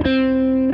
In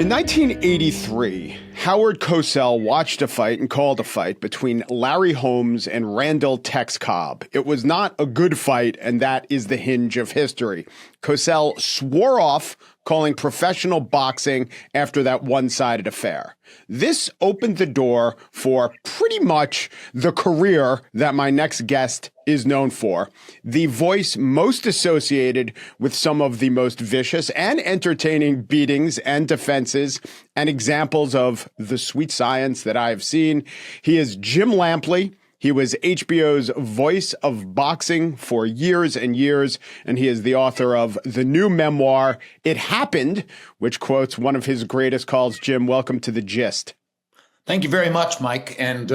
1983, Howard Cosell watched a fight and called a fight between Larry Holmes and Randall Tex Cobb. It was not a good fight, and that is the hinge of history. Cosell swore off calling professional boxing after that one-sided affair. This opened the door for pretty much the career that my next guest is known for, the voice most associated with some of the most vicious and entertaining beatings and defenses and examples of the sweet science that I have seen. He is Jim Lampley. He was HBO's voice of boxing for years and years, and he is the author of the new memoir, It Happened, which quotes one of his greatest calls. Jim, welcome to The Gist. Thank you very much, Mike. And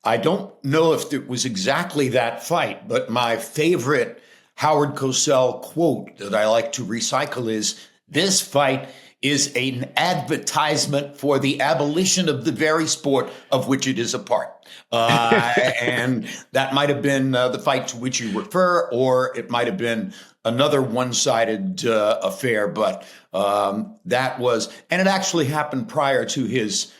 I don't know if it was exactly that fight, but my favorite Howard Cosell quote that I like to recycle is, "This fight is an advertisement for the abolition of the very sport of which it is a part." And that might have been the fight to which you refer, or it might have been another one-sided affair. But that was, and it actually happened prior to his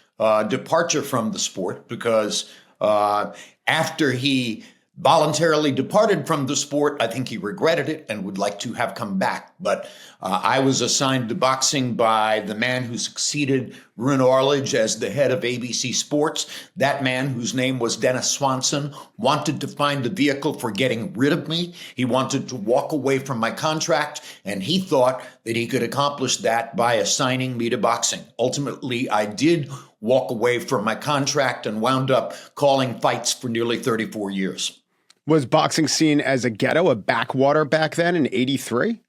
departure from the sport, because after he voluntarily departed from the sport, I think he regretted it and would like to have come back. But I was assigned to boxing by the man who succeeded Ruin Arledge as the head of ABC Sports. That man, whose name was Dennis Swanson, wanted to find the vehicle for getting rid of me. He wanted to walk away from my contract, and he thought that he could accomplish that by assigning me to boxing. Ultimately, I did walk away from my contract and wound up calling fights for nearly 34 years. Was boxing seen as a ghetto, a backwater back then in 83?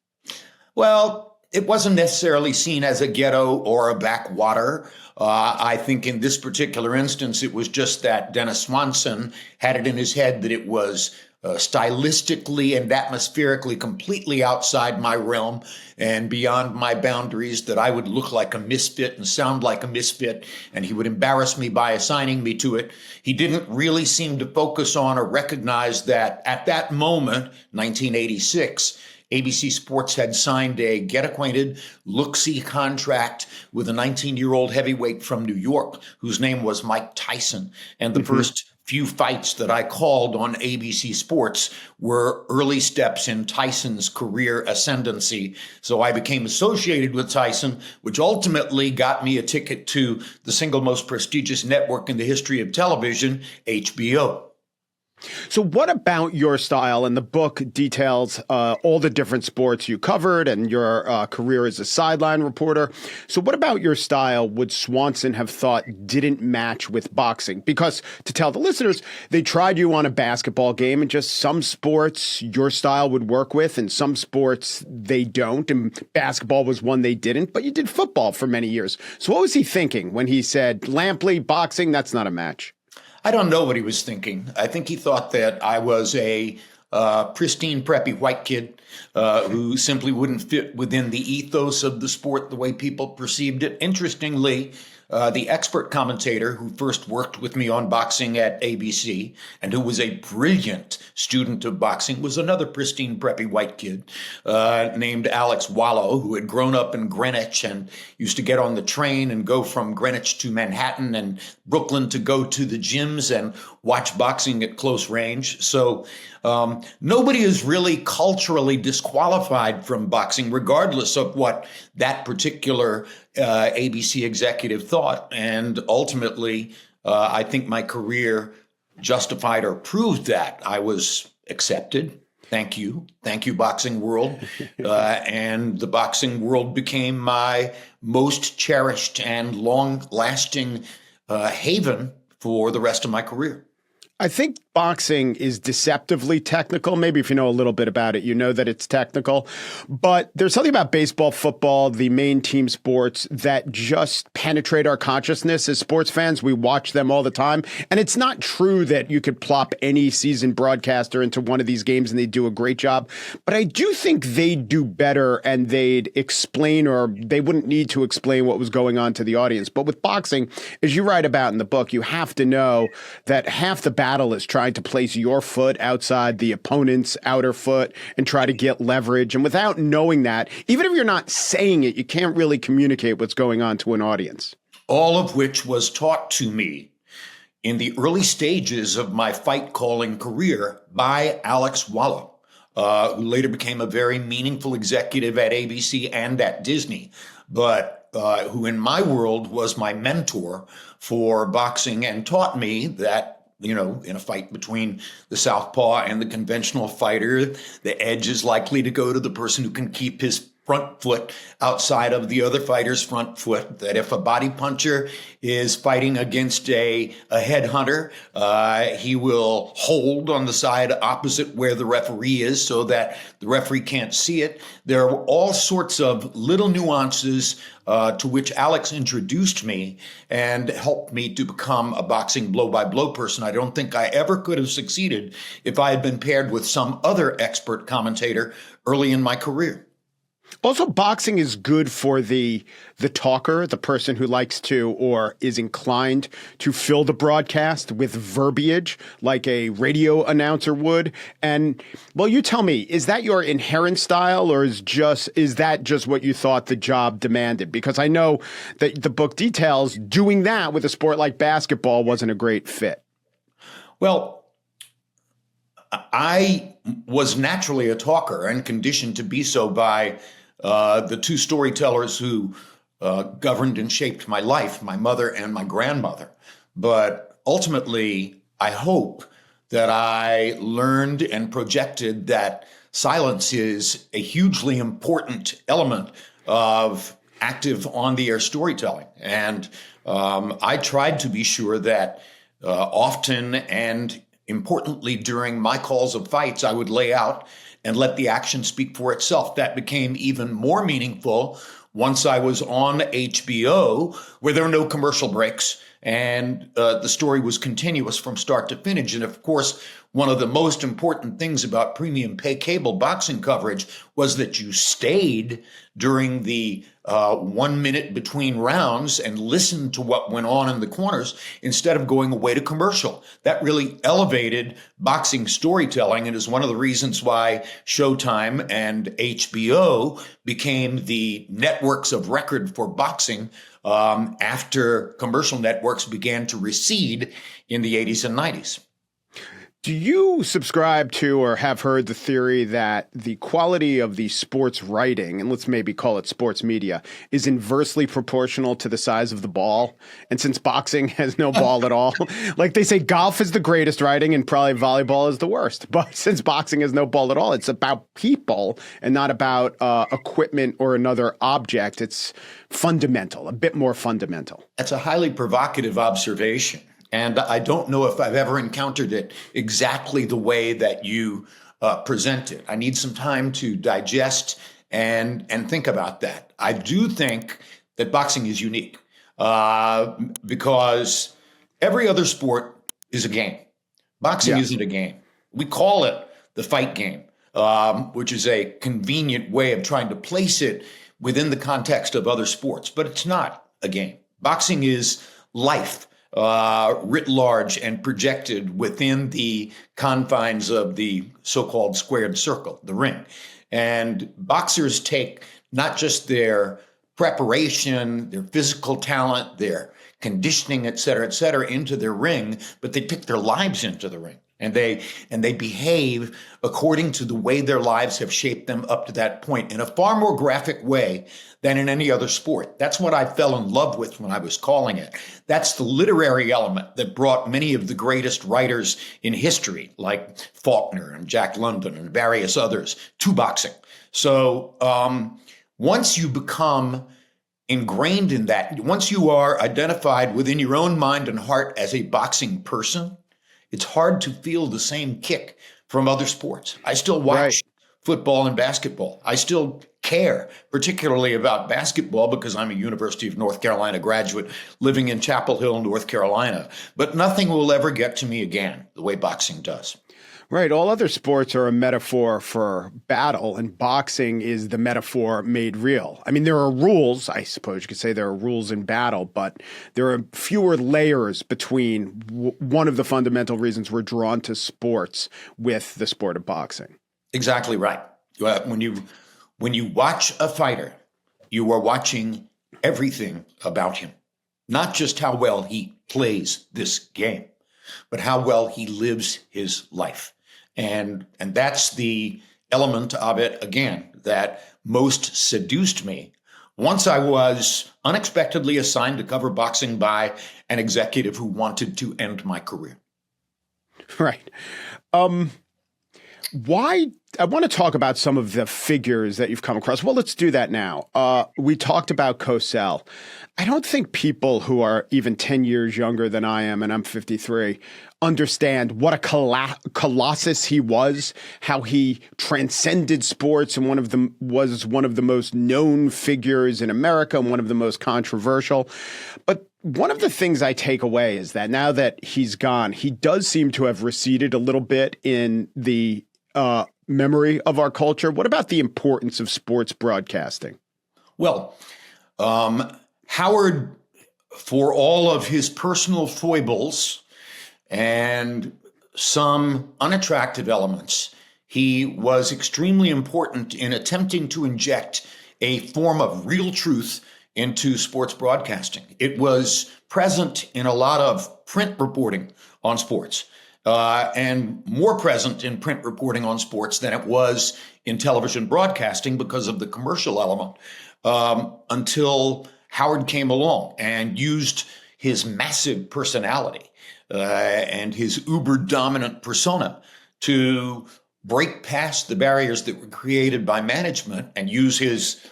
Well, it wasn't necessarily seen as a ghetto or a backwater. I think in this particular instance, it was just that Dennis Swanson had it in his head that it was stylistically and atmospherically completely outside my realm and beyond my boundaries, that I would look like a misfit and sound like a misfit, and he would embarrass me by assigning me to it. He didn't really seem to focus on or recognize that at that moment, 1986, ABC Sports had signed a get-acquainted, look-see contract with a 19-year-old heavyweight from New York whose name was Mike Tyson. And the first few fights that I called on ABC Sports were early steps in Tyson's career ascendancy. So I became associated with Tyson, which ultimately got me a ticket to the single most prestigious network in the history of television, HBO. So what about your style? And the book details all the different sports you covered and your career as a sideline reporter. So what about your style would Swanson have thought didn't match with boxing? Because to tell the listeners, they tried you on a basketball game, and just some sports your style would work with and some sports they don't. And basketball was one they didn't, but you did football for many years. So what was he thinking when he said, Lampley, boxing, that's not a match? I don't know what he was thinking. I think he thought that I was a pristine, preppy white kid who simply wouldn't fit within the ethos of the sport the way people perceived it. Interestingly, the expert commentator who first worked with me on boxing at ABC and who was a brilliant student of boxing was another pristine, preppy white kid named Alex Wallow, who had grown up in Greenwich and used to get on the train and go from Greenwich to Manhattan and Brooklyn to go to the gyms and watch boxing at close range. So nobody is really culturally disqualified from boxing, regardless of what that particular ABC executive thought. And ultimately, I think my career justified or proved that. I was accepted. Thank you. Thank you, boxing world. And the boxing world became my most cherished and long-lasting haven for the rest of my career. I think boxing is deceptively technical. Maybe if you know a little bit about it, you know that it's technical. But there's something about baseball, football, the main team sports that just penetrate our consciousness as sports fans. We watch them all the time. And it's not true that you could plop any seasoned broadcaster into one of these games and they do a great job. But I do think they'd do better and they'd explain, or they wouldn't need to explain what was going on to the audience. But with boxing, as you write about in the book, you have to know that half the battle is trying to place your foot outside the opponent's outer foot and try to get leverage. And without knowing that, even if you're not saying it, you can't really communicate what's going on to an audience. All of which was taught to me in the early stages of my fight calling career by Alex Wara, who later became a very meaningful executive at ABC and at Disney, but who in my world was my mentor for boxing and taught me that, in a fight between the southpaw and the conventional fighter, the edge is likely to go to the person who can keep his front foot outside of the other fighter's front foot, that if a body puncher is fighting against a headhunter, he will hold on the side opposite where the referee is so that the referee can't see it. There are all sorts of little nuances to which Alex introduced me and helped me to become a boxing blow-by-blow person. I don't think I ever could have succeeded if I had been paired with some other expert commentator early in my career. Also, boxing is good for the talker, the person who likes to or is inclined to fill the broadcast with verbiage like a radio announcer would. And, well, you tell me, is that your inherent style, or is that just what you thought the job demanded? Because I know that the book details doing that with a sport like basketball wasn't a great fit. Well, I was naturally a talker and conditioned to be so by the two storytellers who governed and shaped my life, my mother and my grandmother. But ultimately, I hope that I learned and projected that silence is a hugely important element of active on-the-air storytelling. And I tried to be sure that often and importantly during my calls of fights, I would lay out and let the action speak for itself. That became even more meaningful once I was on HBO, where there were no commercial breaks, and the story was continuous from start to finish. And of course, one of the most important things about premium pay cable boxing coverage was that you stayed during the 1 minute between rounds and listened to what went on in the corners instead of going away to commercial. That really elevated boxing storytelling and is one of the reasons why Showtime and HBO became the networks of record for boxing after commercial networks began to recede in the 80s and 90s. Do you subscribe to or have heard the theory that the quality of the sports writing, and let's maybe call it sports media, is inversely proportional to the size of the ball? And since boxing has no ball at all, like they say golf is the greatest writing and probably volleyball is the worst. But since boxing has no ball at all, it's about people and not about equipment or another object. It's fundamental, a bit more fundamental. That's a highly provocative observation. And I don't know if I've ever encountered it exactly the way that you present it. I need some time to digest and think about that. I do think that boxing is unique because every other sport is a game. Boxing isn't a game. We call it the fight game, which is a convenient way of trying to place it within the context of other sports, but it's not a game. Boxing is life. Writ large and projected within the confines of the so-called squared circle, the ring. And boxers take not just their preparation, their physical talent, their conditioning, et cetera, into their ring, but they take their lives into the ring. And they behave according to the way their lives have shaped them up to that point in a far more graphic way than in any other sport. That's what I fell in love with when I was calling it. That's the literary element that brought many of the greatest writers in history, like Faulkner and Jack London and various others, to boxing. So once you become ingrained in that, once you are identified within your own mind and heart as a boxing person, it's hard to feel the same kick from other sports. I still watch football and basketball. I still care, particularly about basketball, because I'm a University of North Carolina graduate living in Chapel Hill, North Carolina. But nothing will ever get to me again the way boxing does. Right. All other sports are a metaphor for battle, and boxing is the metaphor made real. I mean, there are rules. I suppose you could say there are rules in battle, but there are fewer layers between one of the fundamental reasons we're drawn to sports with the sport of boxing. Exactly right. When you watch a fighter, you are watching everything about him, not just how well he plays this game, but how well he lives his life. And that's the element of it, again, that most seduced me once I was unexpectedly assigned to cover boxing by an executive who wanted to end my career. Right. Why? I want to talk about some of the figures that you've come across. Well, let's do that now. We talked about Cosell. I don't think people who are even 10 years younger than I am, and I'm 53, understand what a colossus he was, how he transcended sports and was one of the most known figures in America and one of the most controversial. But one of the things I take away is that now that he's gone, he does seem to have receded a little bit in the memory of our culture. What about the importance of sports broadcasting? Well, Howard, for all of his personal foibles and some unattractive elements, he was extremely important in attempting to inject a form of real truth into sports broadcasting. It was present in a lot of print reporting on sports. And more present in print reporting on sports than it was in television broadcasting because of the commercial element, until Howard came along and used his massive personality and his uber-dominant persona to break past the barriers that were created by management and use his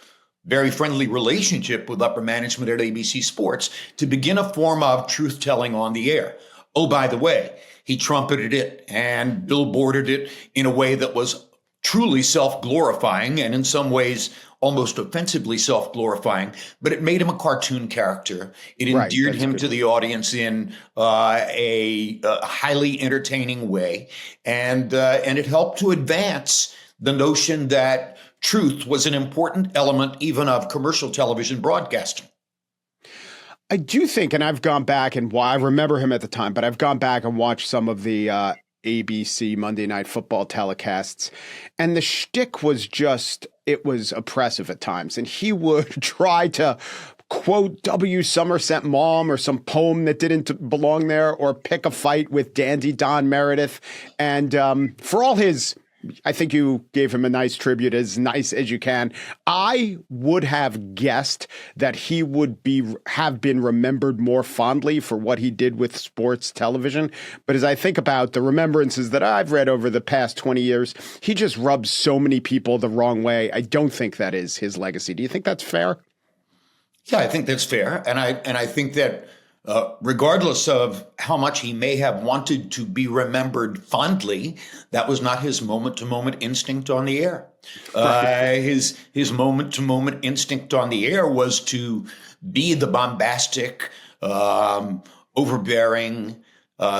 very friendly relationship with upper management at ABC Sports to begin a form of truth-telling on the air. Oh, by the way, he trumpeted it and billboarded it in a way that was truly self-glorifying and in some ways almost offensively self-glorifying, but it made him a cartoon character. It endeared him to the audience in a highly entertaining way, and it helped to advance the notion that truth was an important element even of commercial television broadcasting. I do think, and I've gone back and I remember him at the time, but I've gone back and watched some of the ABC Monday Night Football telecasts, and the shtick was it was oppressive at times. And he would try to quote W. Somerset Maugham or some poem that didn't belong there, or pick a fight with Dandy Don Meredith. And for all his, I think you gave him a nice tribute, as nice as you can. I would have guessed that he would have been remembered more fondly for what he did with sports television. But as I think about the remembrances that I've read over the past 20 years, he just rubs so many people the wrong way. I don't think that is his legacy. Do you think that's fair? Yeah, I think that's fair. And I think that regardless of how much he may have wanted to be remembered fondly, that was not his moment-to-moment instinct on the air. His moment-to-moment instinct on the air was to be the bombastic, overbearing,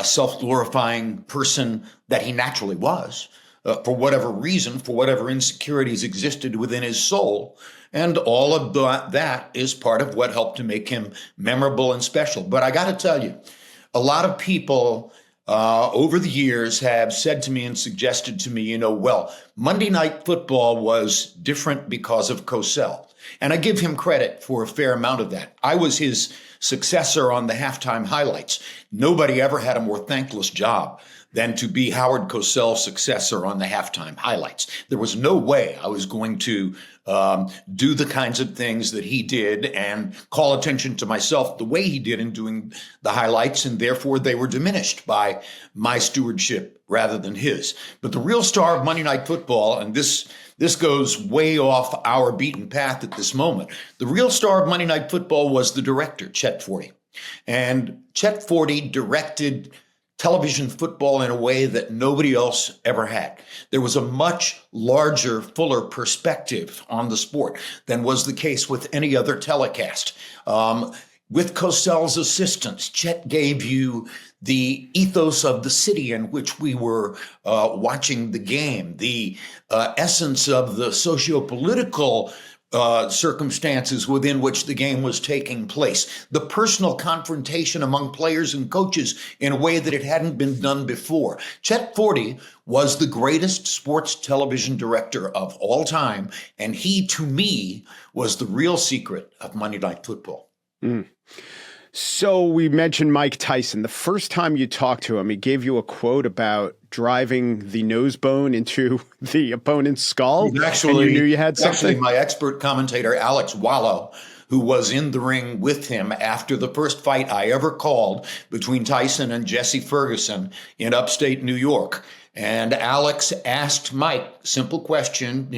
self-glorifying person that he naturally was, for whatever reason, for whatever insecurities existed within his soul. And all of that is part of what helped to make him memorable and special. But I got to tell you, a lot of people over the years have said to me and suggested to me, well, Monday Night Football was different because of Cosell. And I give him credit for a fair amount of that. I was his successor on the halftime highlights. Nobody ever had a more thankless job than to be Howard Cosell's successor on the halftime highlights. There was no way I was going to do the kinds of things that he did and call attention to myself the way he did in doing the highlights, and therefore they were diminished by my stewardship rather than his. But the real star of Monday Night Football, and this goes way off our beaten path at this moment, the real star of Monday Night Football was the director, Chet Forte. And Chet Forte directed television football in a way that nobody else ever had. There was a much larger, fuller perspective on the sport than was the case with any other telecast. with Cosell's assistance, Chet gave you the ethos of the city in which we were watching the game, the essence of the socio-political circumstances within which the game was taking place, the personal confrontation among players and coaches in a way that it hadn't been done before. Chet Forte was the greatest sports television director of all time, and he, to me, was the real secret of Monday Night Football. Mm. So we mentioned Mike Tyson. The first time you talked to him, he gave you a quote about driving the nose bone into the opponent's skull. Actually, and you knew you had something. Actually, my expert commentator, Alex Wara, who was in the ring with him after the first fight I ever called between Tyson and Jesse Ferguson in upstate New York. And Alex asked Mike, simple question,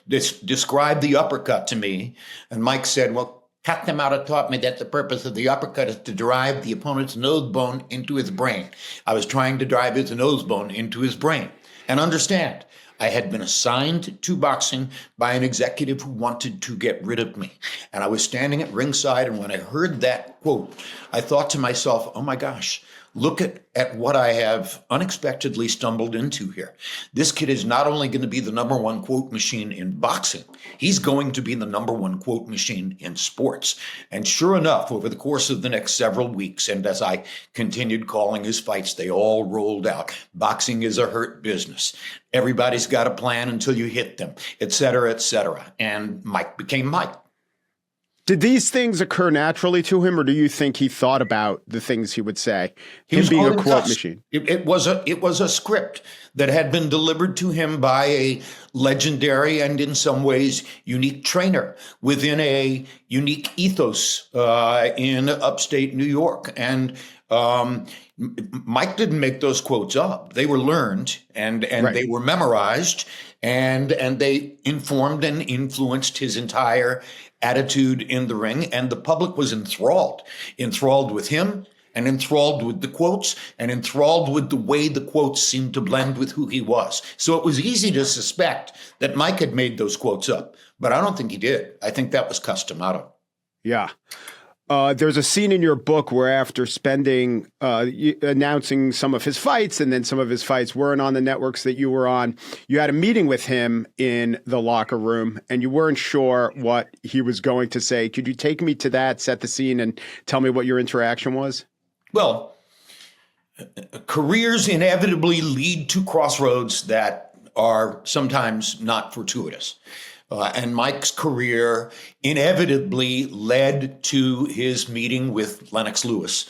describe the uppercut to me. And Mike said, well, Captain Maurer taught me that the purpose of the uppercut is to drive the opponent's nose bone into his brain. I was trying to drive his nose bone into his brain. And understand, I had been assigned to boxing by an executive who wanted to get rid of me. And I was standing at ringside, and when I heard that quote, I thought to myself, oh my gosh, look at what I have unexpectedly stumbled into here. This kid is not only going to be the number one quote machine in boxing, he's going to be the number one quote machine in sports. And sure enough, over the course of the next several weeks, and as I continued calling his fights, they all rolled out. Boxing is a hurt business. Everybody's got a plan until you hit them, et cetera, et cetera. And Mike became Mike. Did these things occur naturally to him, or do you think he thought about the things he would say? Him being a quote machine. It was a script that had been delivered to him by a legendary and in some ways unique trainer within a unique ethos in upstate New York. And Mike didn't make those quotes up. They were learned and right. They were memorized and they informed and influenced his entire attitude in the ring, and the public was enthralled with him and enthralled with the quotes and enthralled with the way the quotes seemed to blend with who he was. So it was easy to suspect that Mike had made those quotes up, but I don't think he did. I think that was customado. Yeah. There's a scene in your book where after spending, announcing some of his fights, and then some of his fights weren't on the networks that you were on, you had a meeting with him in the locker room, and you weren't sure what he was going to say. Could you take me to that, set the scene, and tell me what your interaction was? Well, careers inevitably lead to crossroads that are sometimes not fortuitous. And Mike's career inevitably led to his meeting with Lennox Lewis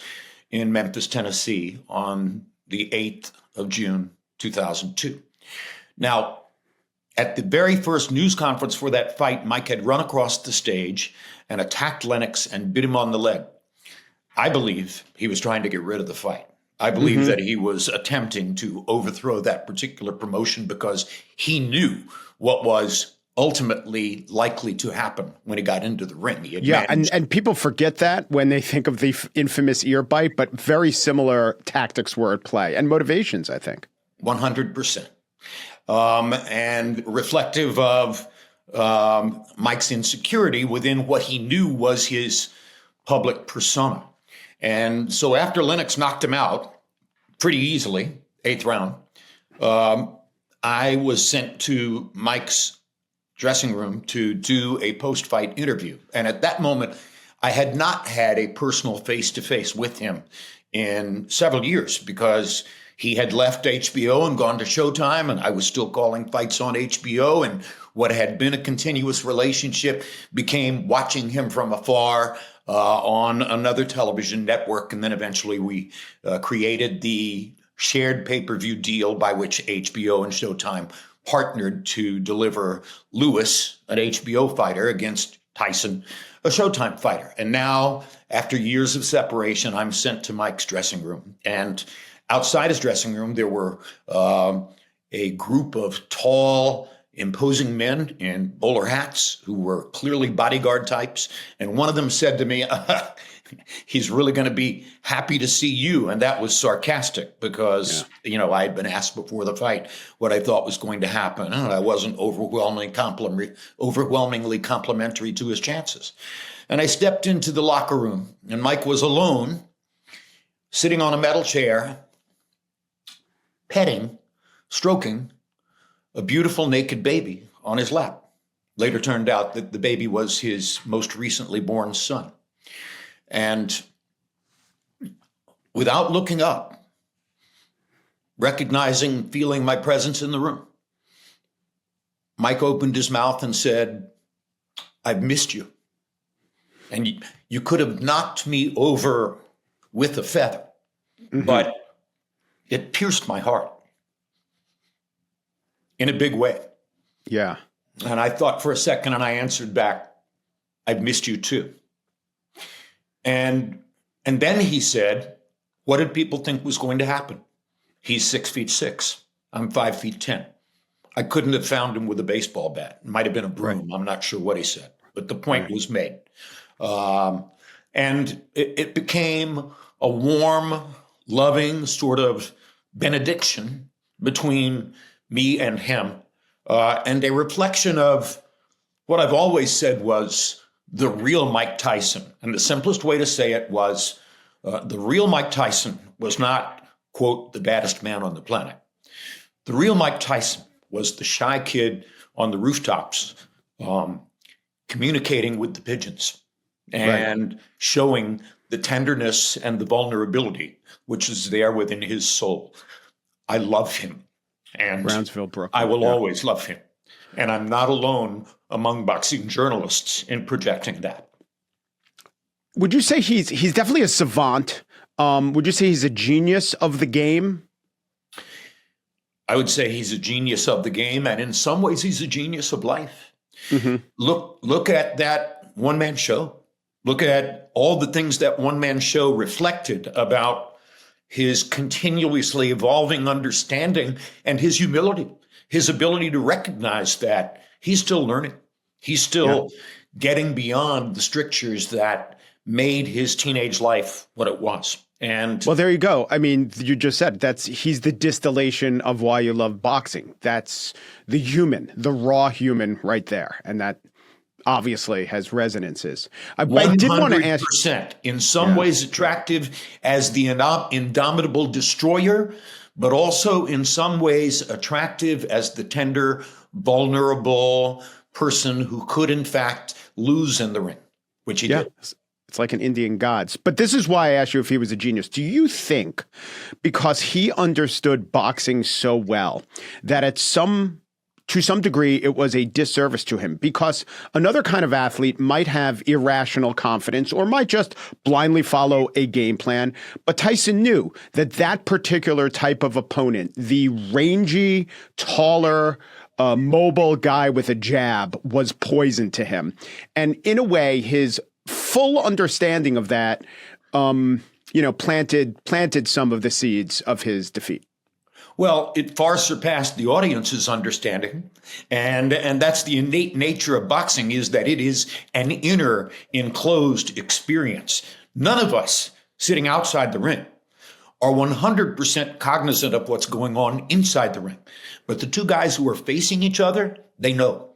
in Memphis, Tennessee on the 8th of June, 2002. Now, at the very first news conference for that fight, Mike had run across the stage and attacked Lennox and bit him on the leg. I believe he was trying to get rid of the fight. I believe that he was attempting to overthrow that particular promotion because he knew what was ultimately likely to happen when he got into the ring. And people forget that when they think of the infamous ear bite, but very similar tactics were at play and motivations, I think. 100%. And reflective of Mike's insecurity within what he knew was his public persona. And so after Lennox knocked him out pretty easily, 8th round, I was sent to Mike's dressing room to do a post-fight interview. And at that moment, I had not had a personal face-to-face with him in several years because he had left HBO and gone to Showtime, and I was still calling fights on HBO. And what had been a continuous relationship became watching him from afar on another television network. And then eventually we created the shared pay-per-view deal by which HBO and Showtime partnered to deliver Lewis, an HBO fighter, against Tyson, a Showtime fighter. And now, after years of separation, I'm sent to Mike's dressing room. And outside his dressing room, there were a group of tall, imposing men in bowler hats who were clearly bodyguard types. And one of them said to me, he's really going to be happy to see you. And that was sarcastic because, I had been asked before the fight what I thought was going to happen. And I wasn't overwhelmingly complimentary to his chances. And I stepped into the locker room, and Mike was alone, sitting on a metal chair, stroking a beautiful naked baby on his lap. Later turned out that the baby was his most recently born son. And without looking up, recognizing, feeling my presence in the room, Mike opened his mouth and said, "I've missed you. And you could have knocked me over with a feather, but it pierced my heart in a big way." Yeah. And I thought for a second, and I answered back, "I've missed you too." And then he said, "What did people think was going to happen? He's 6'6". I'm 5'10". I couldn't have found him with a baseball bat. It might have been a broom. I'm not sure what he said, but the point was made. And it became a warm, loving sort of benediction between me and him, and a reflection of what I've always said was the real Mike Tyson. And the simplest way to say it was the real Mike Tyson was not, quote, the baddest man on the planet. The real Mike Tyson was the shy kid on the rooftops, communicating with the pigeons and showing the tenderness and the vulnerability which is there within his soul. I love him. And Brownsville, Brooklyn. I will always love him. And I'm not alone among boxing journalists in projecting that. Would you say he's definitely a savant? Would you say he's a genius of the game? I would say he's a genius of the game, and in some ways he's a genius of life. Look at that one-man show. Look at all the things that one-man show reflected about his continuously evolving understanding and his humility, his ability to recognize that he's still learning. He's still getting beyond the strictures that made his teenage life what it was. And well, there you go. I mean, you just said he's the distillation of why you love boxing. That's the human, the raw human right there. And that obviously has resonances. I did want to ask 100%. In some ways attractive as the indomitable destroyer, but also in some ways attractive as the tender, vulnerable person who could in fact lose in the ring, which he did. It's like an Indian gods. But this is why I asked you if he was a genius. Do you think because he understood boxing so well that to some degree, it was a disservice to him? Because another kind of athlete might have irrational confidence or might just blindly follow a game plan. But Tyson knew that particular type of opponent, the rangy, taller, mobile guy with a jab, was poison to him. And in a way, his full understanding of that, planted some of the seeds of his defeat. Well, it far surpassed the audience's understanding. And that's the innate nature of boxing, is that it is an inner enclosed experience. None of us sitting outside the ring are 100% cognizant of what's going on inside the ring. But the two guys who are facing each other, they know.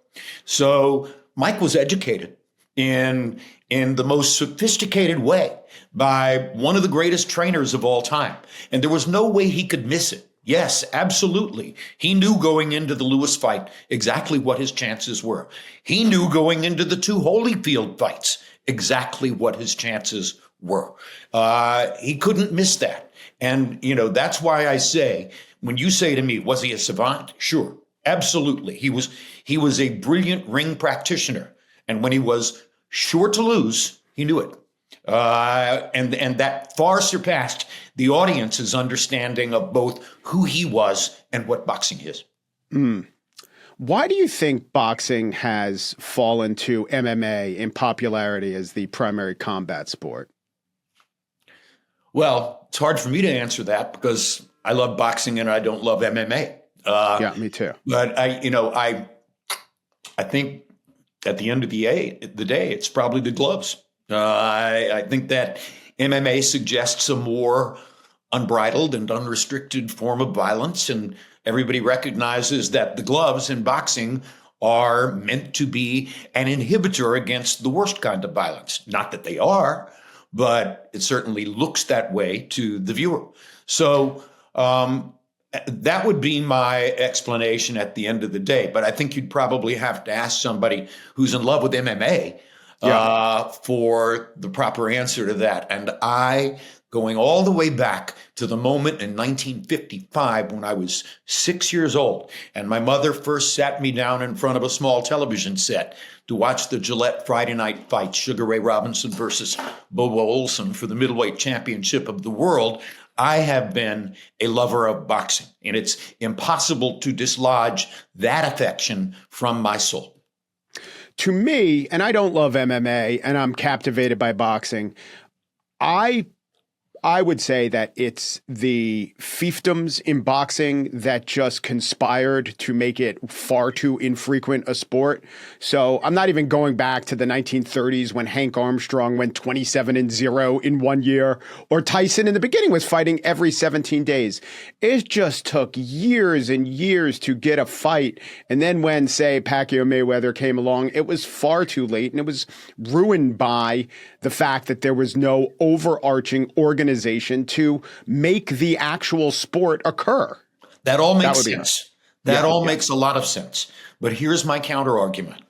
So Mike was educated in the most sophisticated way by one of the greatest trainers of all time. And there was no way he could miss it. Yes, absolutely. He knew going into the Lewis fight exactly what his chances were. He knew going into the two Holyfield fights exactly what his chances were. He couldn't miss that. And, that's why I say, when you say to me, was he a savant? Sure, absolutely. He was a brilliant ring practitioner. And when he was sure to lose, he knew it. And that far surpassed the audience's understanding of both who he was and what boxing is. Why do you think boxing has fallen to MMA in popularity as the primary combat sport? Well, it's hard for me to answer that because I love boxing and I don't love MMA. Yeah, me too. But I think at the end of the day, it's probably the gloves. I think that MMA suggests a more unbridled and unrestricted form of violence, and everybody recognizes that the gloves in boxing are meant to be an inhibitor against the worst kind of violence. Not that they are, but it certainly looks that way to the viewer. So that would be my explanation at the end of the day. But I think you'd probably have to ask somebody who's in love with MMA for the proper answer to that. And going all the way back to the moment in 1955 when I was 6 years old, and my mother first sat me down in front of a small television set to watch the Gillette Friday night fight, Sugar Ray Robinson versus Bobo Olson for the middleweight championship of the world. I have been a lover of boxing, and it's impossible to dislodge that affection from my soul. To me, and I don't love MMA, and I'm captivated by boxing, I would say that it's the fiefdoms in boxing that just conspired to make it far too infrequent a sport. So I'm not even going back to the 1930s when Hank Armstrong went 27-0 in 1 year, or Tyson in the beginning was fighting every 17 days. It just took years and years to get a fight. And then when, say, Pacquiao Mayweather came along, it was far too late, and it was ruined by the fact that there was no overarching organization to make the actual sport occur. That all makes sense. That all makes a lot of sense. But here's my counter argument.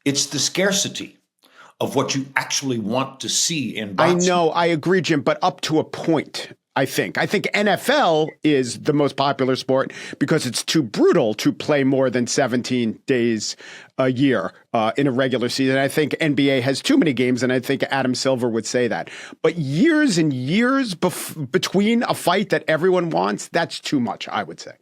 It's the scarcity of what you actually want to see in boxing. I know, I agree, Jim, but up to a point. I think NFL is the most popular sport because it's too brutal to play more than 17 days a year in a regular season. I think NBA has too many games, and I think Adam Silver would say that. But years and years between a fight that everyone wants, that's too much, I would say.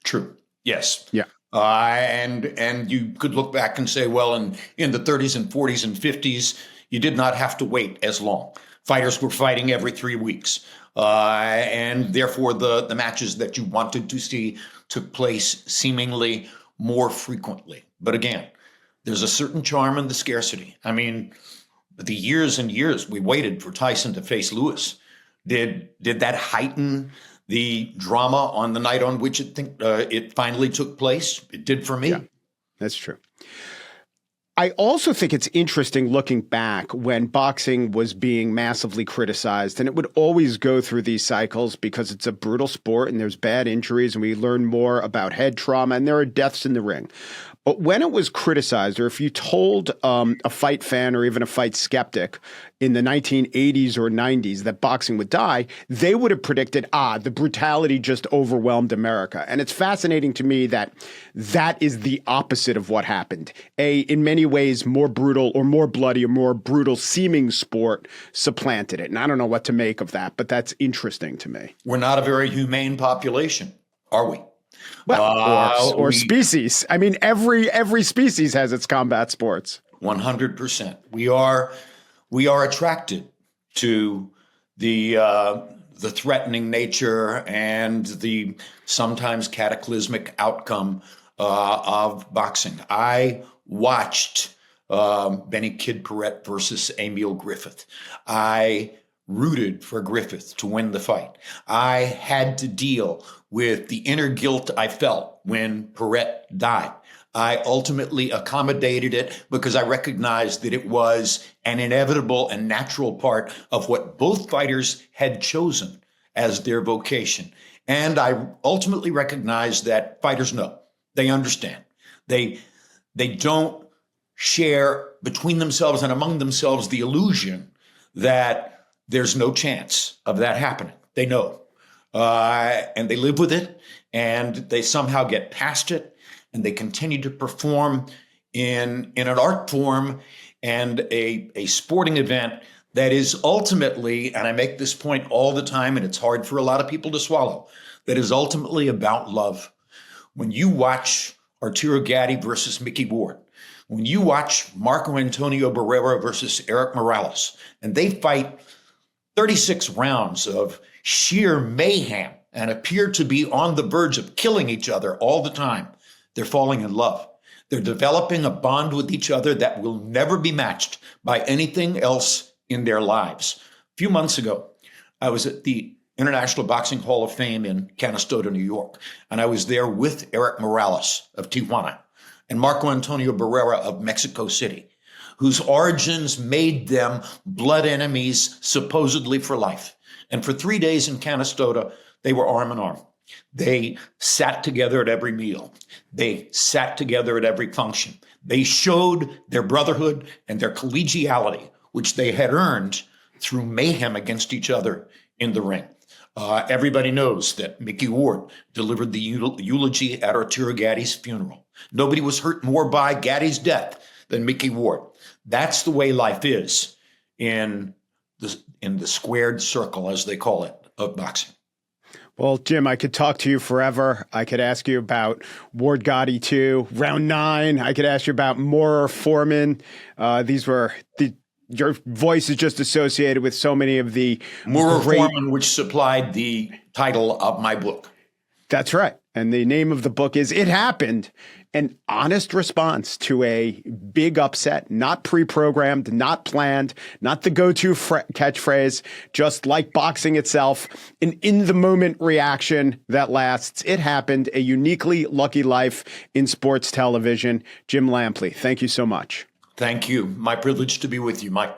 True. Yes. Yeah. And you could look back and say, well, in the 30s and 40s and 50s, you did not have to wait as long. Fighters were fighting every 3 weeks, and therefore the matches that you wanted to see took place seemingly more frequently. But again, there's a certain charm in the scarcity. I mean, the years and years we waited for Tyson to face Lewis, did that heighten the drama on the night on which it finally took place? It did for me. Yeah, that's true. I also think it's interesting looking back when boxing was being massively criticized, and it would always go through these cycles because it's a brutal sport and there's bad injuries, and we learn more about head trauma and there are deaths in the ring. But when it was criticized, or if you told a fight fan or even a fight skeptic in the 1980s or 90s that boxing would die, they would have predicted, the brutality just overwhelmed America. And it's fascinating to me that that is the opposite of what happened. In many ways, more brutal or more bloody or more brutal seeming sport supplanted it. And I don't know what to make of that, but that's interesting to me. We're not a very humane population, are we? Well, or species. I mean, every species has its combat sports. 100%. We are attracted to the threatening nature and the sometimes cataclysmic outcome of boxing. I watched Benny Kid Paret versus Emil Griffith. I rooted for Griffith to win the fight. I had to deal with the inner guilt I felt when Paret died. I ultimately accommodated it because I recognized that it was an inevitable and natural part of what both fighters had chosen as their vocation. And I ultimately recognized that fighters know, they understand. They don't share between themselves and among themselves the illusion that there's no chance of that happening. They know. And they live with it, and they somehow get past it, and they continue to perform in an art form and a sporting event that is ultimately, and I make this point all the time, and it's hard for a lot of people to swallow, that is ultimately about love. When you watch Arturo Gatti versus Mickey Ward, when you watch Marco Antonio Barrera versus Eric Morales, and they fight 36 rounds of sheer mayhem and appear to be on the verge of killing each other all the time, they're falling in love. They're developing a bond with each other that will never be matched by anything else in their lives. A few months ago, I was at the International Boxing Hall of Fame in Canastota, New York, and I was there with Eric Morales of Tijuana and Marco Antonio Barrera of Mexico City, whose origins made them blood enemies supposedly for life. And for 3 days in Canastota, they were arm in arm. They sat together at every meal. They sat together at every function. They showed their brotherhood and their collegiality, which they had earned through mayhem against each other in the ring. Everybody knows that Mickey Ward delivered the eulogy at Arturo Gatti's funeral. Nobody was hurt more by Gatti's death than Mickey Ward. That's the way life is in the squared circle, as they call it, of boxing. Well, Jim, I could talk to you forever. I could ask you about Ward Gotti 2, round 9. I could ask you about Moorer Foreman. Your voice is just associated with so many of the Moorer Foreman, which supplied the title of my book. That's right. And the name of the book is It Happened, an honest response to a big upset, not pre-programmed, not planned, not the go-to catchphrase, just like boxing itself, an in-the-moment reaction that lasts. It happened, a uniquely lucky life in sports television. Jim Lampley, thank you so much. Thank you. My privilege to be with you, Mike.